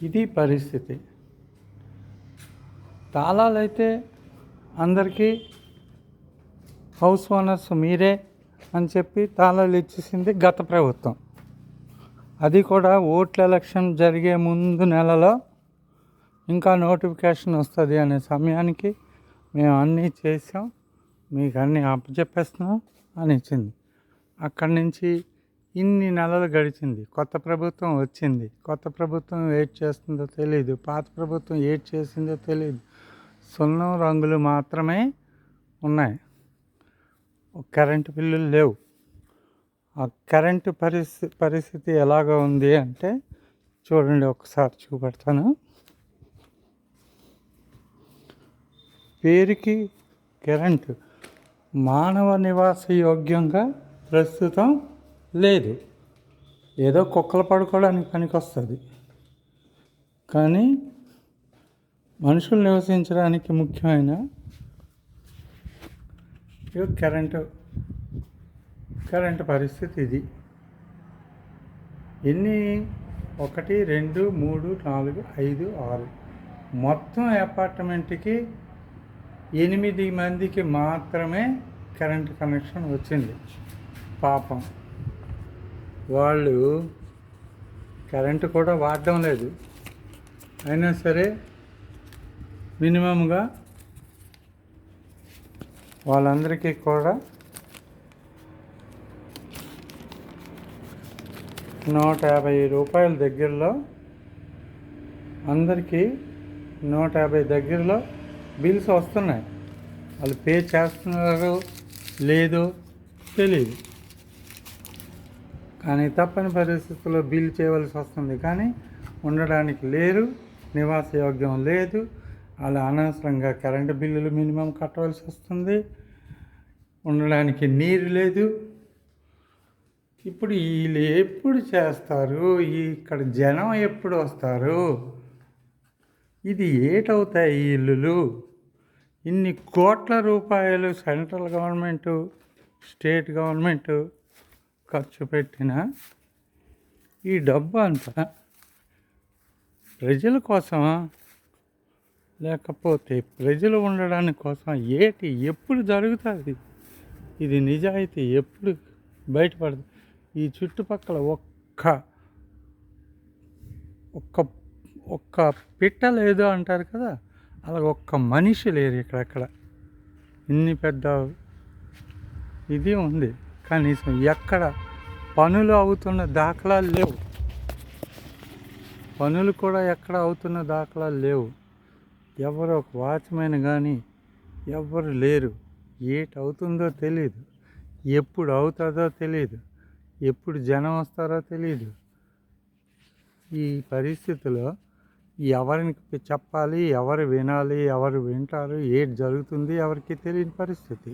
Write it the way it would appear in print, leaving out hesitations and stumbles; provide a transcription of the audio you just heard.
ఇది పరిస్థితి. తాళాలైతే అందరికీ హౌస్ ఓనర్స్ మీరే అని చెప్పి తాళాలు ఇచ్చేసింది గత ప్రభుత్వం. అది కూడా ఓట్ల ఎలక్షన్ జరిగే ముందు నెలలో ఇంకా నోటిఫికేషన్ వస్తుంది అనే సమయానికి మేము అన్నీ చేసాం, మీకు అన్నీ అప్పచెప్పేస్తున్నాం అని ఇచ్చింది. అక్కడి నుంచి ఇన్ని నెలలు గడిచింది. కొత్త ప్రభుత్వం వచ్చింది. కొత్త ప్రభుత్వం ఏడ్ చేస్తుందో తెలియదు, పాత ప్రభుత్వం ఏడ్ చేసిందో తెలియదు. సున్నం రంగులు మాత్రమే ఉన్నాయి, కరెంటు బిల్లులు లేవు. ఆ కరెంటు పరిస్థితి ఎలాగ ఉంది అంటే చూడండి, ఒకసారి చూపెడతాను. పేరుకి కరెంటు మానవ నివాస యోగ్యంగా ప్రస్తుతం లేదు. ఏదో కుక్కలు పడుకోవడానికి పనికొస్తుంది, కానీ మనుషులు నివసించడానికి ముఖ్యమైన కరెంటు పరిస్థితి ఇది. ఎన్ని 1 2 3 4 5 6 మొత్తం అపార్ట్మెంట్కి 8 మందికి మాత్రమే కరెంటు కనెక్షన్ వచ్చింది. పాపం వాళ్ళు కరెంటు కూడా వాడడం లేదు. అయినా సరే మినిమంగా వాళ్ళందరికీ కూడా 150 రూపాయల దగ్గరలో, అందరికీ 150 దగ్గరలో బిల్స్ వస్తున్నాయి. వాళ్ళు పే చేస్తున్నారో లేదో తెలియదు, కానీ తప్పని పరిస్థితుల్లో బిల్ చేయవలసి వస్తుంది. కానీ ఉండడానికి లేరు, నివాస యోగ్యం లేదు. అలా అనవసరంగా కరెంటు బిల్లులు మినిమం కట్టవలసి వస్తుంది. ఉండడానికి నీరు లేదు. ఇప్పుడు వీళ్ళు ఎప్పుడు చేస్తారు? ఇక్కడ జనం ఎప్పుడు వస్తారు? ఇది ఏటవుతాయి ఈ ఇల్లులు? ఇన్ని కోట్ల రూపాయలు సెంట్రల్ గవర్నమెంటు, స్టేట్ గవర్నమెంటు ఖర్చు పెట్టిన ఈ డబ్బు అంతా ప్రజల కోసమా, లేకపోతే ప్రజలు ఉండడానికి కోసం? ఎప్పుడు జరుగుతుంది ఇది? నిజాయితీ ఎప్పుడు బయటపడదు? ఈ చుట్టుపక్కల ఒక్క పిట్ట లేదు అంటారు కదా, అలా ఒక్క మనిషి లేరు ఇక్కడెక్కడ. ఇన్ని పెద్ద ఇది ఉంది, కనీసం ఎక్కడ పనులు అవుతున్న దాఖలాలు లేవు. పనులు కూడా ఎక్కడ అవుతున్న దాఖలాలు లేవు. ఎవరు ఒక వాచ్మెన్ కానీ ఎవరు లేరు. ఏటవుతుందో తెలియదు, ఎప్పుడు అవుతుందో తెలియదు, ఎప్పుడు జనం వస్తారో తెలియదు. ఈ పరిస్థితిలో ఎవరికి చెప్పాలి, ఎవరు వినాలి, ఎవరు వింటారు, ఏది జరుగుతుంది ఎవరికి తెలియని పరిస్థితి.